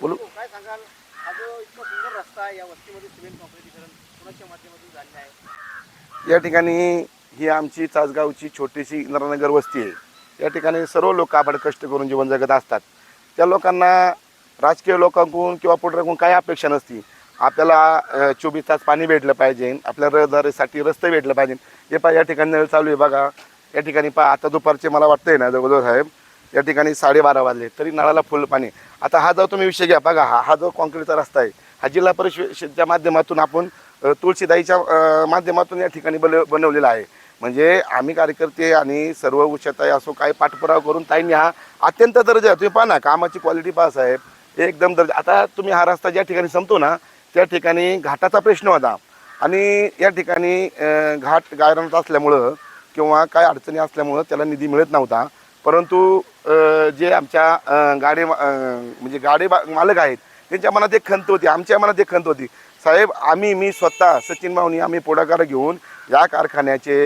बोलू. काय सांगाल, हा जो इतका सुंदर रस्ता आहे या वस्तीमध्ये सिमेंट काँक्रिटीकरण कोणाच्या माध्यमातून झालेलं आहे? या ठिकाणी ही आमची चासगावची छोटीशी इंद्रानगर वस्ती आहे. या ठिकाणी सर्व लोक काबाड कष्ट करून जीवन जगत असतात. त्या लोकांना राजकीय लोकांकडून किंवा पुढाऱ्यांकडून काही अपेक्षा नसती. आपल्याला 24 तास पाणी भेटलं पाहिजे, आपल्या रहदारीसाठी रस्ते भेटलं पाहिजे. हे पहा या ठिकाणी नळ चालू आहे बघा. या ठिकाणी पहा आता दुपारचे मला वाटतंय ना जवळजवळ साहेब या ठिकाणी 12:30 वाजले तरी नळाला फुल पाणी. आता हा जो तुम्ही विषय घ्या बघा, हा जो कॉन्क्रीटचा रस्ता आहे हा जिल्हा परिषदेच्या माध्यमातून आपण तुळशीदाईच्या माध्यमातून या ठिकाणी बनवलेला आहे. म्हणजे आम्ही कार्यकर्ते आणि सर्व उच्चताई असो काही पाठपुरावा करून ताईंनी हा अत्यंत दर्जा तुम्ही पहा ना, कामाची क्वालिटी पहा साहेब, एकदम दर्जा. आता तुम्ही हा रस्ता ज्या ठिकाणी संपतो ना त्या ठिकाणी घाटाचा प्रश्न होता आणि या ठिकाणी घाट गायरानात असल्यामुळं किंवा काय अडचणी असल्यामुळं त्याला निधी मिळत नव्हता. परंतु जे आमच्या म्हणजे गाडी मालक आहेत त्यांच्या मनात एक खंत होती, आमच्या मनात एक खंत होती साहेब. मी स्वतः सचिन भाऊनी आम्ही पुढाकार घेऊन या कारखान्याचे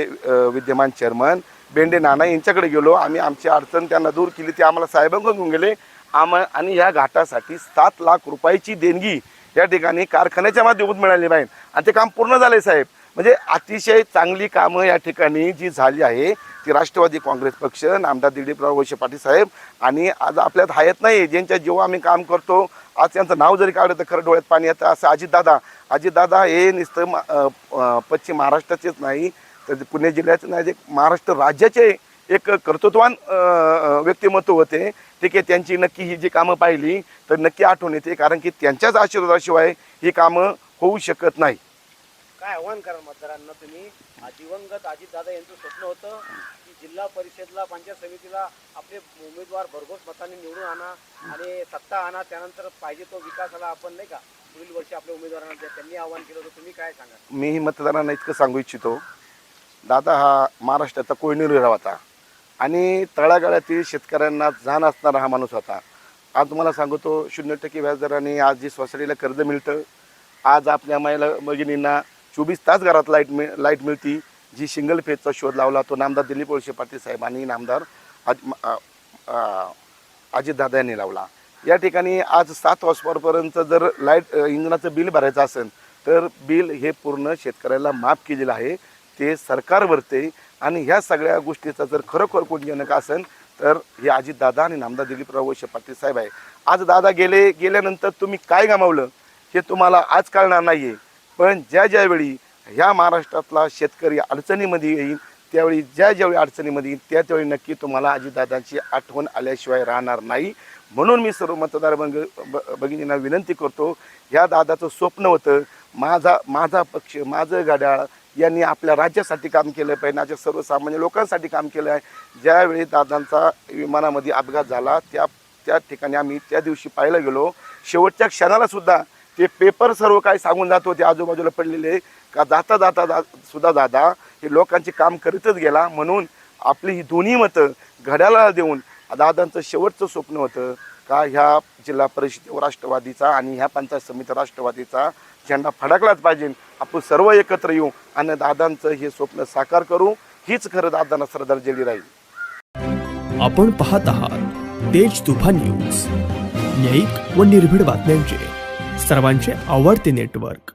विद्यमान चेअरमन बेंडे नाना यांच्याकडे गेलो. आम्ही आमची अडचण त्यांना दूर केली, ते आम्हाला साहेबांकडून घेऊन गेले. आणि या घाटासाठी 7 लाख रुपयाची देणगी या ठिकाणी कारखान्याच्या माध्यमातून मिळाली पाहिजे आणि ते काम पूर्ण झाले साहेब. म्हणजे अतिशय चांगली कामं या ठिकाणी जी झाली आहे ती राष्ट्रवादी काँग्रेस पक्ष, नामदार दिलीपराव वळसे पाटील साहेब आणि आज आपल्यात हयात नाही ज्यांच्या जेव्हा आम्ही काम करतो आज त्यांचं नाव जरी काढलं तर खरं डोळ्यात पाणी येतं. असं अजितदादा हे नुसतं पश्चिम महाराष्ट्राचेच नाही तर पुणे जिल्ह्याचे नाही, जे महाराष्ट्र राज्याचे एक कर्तृत्ववान व्यक्तिमत्व होते. ठीक आहे, त्यांची नक्की ही जी कामं पाहिली तर नक्की आठवण येते, कारण की त्यांच्याच आशीर्वादाशिवाय ही कामं होऊ शकत नाही. काय आव्हान कराल मतदारांना तुम्ही? दिवंगत अजितदादा यांचं स्वप्न होतं की जिल्हा परिषदला पंचायत समितीला आपले उमेदवार भरघोस मतांनी निवडून आणा आणि सत्ता आणा, त्यानंतर पाहिजे तो विकासाला आपण नाही का पुढील वर्षी आपल्या उमेदवारांना द्या. त्यांनी आव्हान केलं होतं, तुम्ही काय सांगा? मीही मतदारांना इतकं सांगू इच्छितो, दादा हा महाराष्ट्राचा कोहिनूर होता आणि तळागाळातील शेतकऱ्यांना जाण असणारा हा माणूस होता. आज तुम्हाला सांगतो 0% व्याजदराने आज जी सोसायटीला कर्ज मिळतं, आज आपल्या महिला भगिनींना 24 तास घरात लाईट मिळती. जी सिंगल फेजचा शोध लावला तो नामदार दिलीप वळसे पाटील साहेब आणि नामदार अजितदादा यांनी लावला. या ठिकाणी आज 7 हॉर्सपावरपर्यंत जर लाईट इंधनाचं बिल भरायचं असेल तर बिल हे पूर्ण शेतकऱ्याला माफ केलेलं आहे, ते सरकार भरते. आणि ह्या सगळ्या गोष्टीचा जर खरोखर कोणजनक असेल तर हे अजितदादा आणि नामदार दिलीपराव वळसे पाटील साहेब आहे. आज दादा गेल्यानंतर तुम्ही काय गमावलं हे तुम्हाला आज कळणार नाही आहे, पण ज्यावेळी ह्या महाराष्ट्रातला शेतकरी अडचणीमध्ये येईल त्यावेळी ज्यावेळी अडचणीमध्ये येईल त्यावेळी नक्की तुम्हाला अजितदादांची आठवण आल्याशिवाय राहणार नाही. म्हणून मी सर्व मतदार भगिनींना विनंती करतो, ह्या दादाचं स्वप्न होतं माझा पक्ष माझं घड्याळ यांनी आपल्या राज्यासाठी काम केलं पाहिजे, माझ्या सर्वसामान्य लोकांसाठी काम केलं आहे. ज्यावेळी दादांचा विमानामध्ये अपघात झाला त्या ठिकाणी आम्ही त्या दिवशी पाहायला गेलो. शेवटच्या क्षणाला सुद्धा ते पेपर सर्व काय सांगून जात होते आजूबाजूला पडलेले का जाता सुद्धा दादा हे लोकांचे काम करीतच गेला. म्हणून आपली ही दोन्ही मतं घड्याला देऊन दादांचं शेवटचं स्वप्न होतं का ह्या जिल्हा परिषदेवर राष्ट्रवादीचा आणि ह्या पंचायत समिती राष्ट्रवादीचा झेंडा फडकलाच पाहिजे. आपण सर्व एकत्र येऊ आणि दादांचं हे स्वप्न साकार करू, हीच खरं दादांना श्रद्धांजली राहील. आपण पाहत आहात तेज तुफान न्यूज, न्यायिक व निर्भीड बातम्यांचे सर्वांचे आवडते नेटवर्क.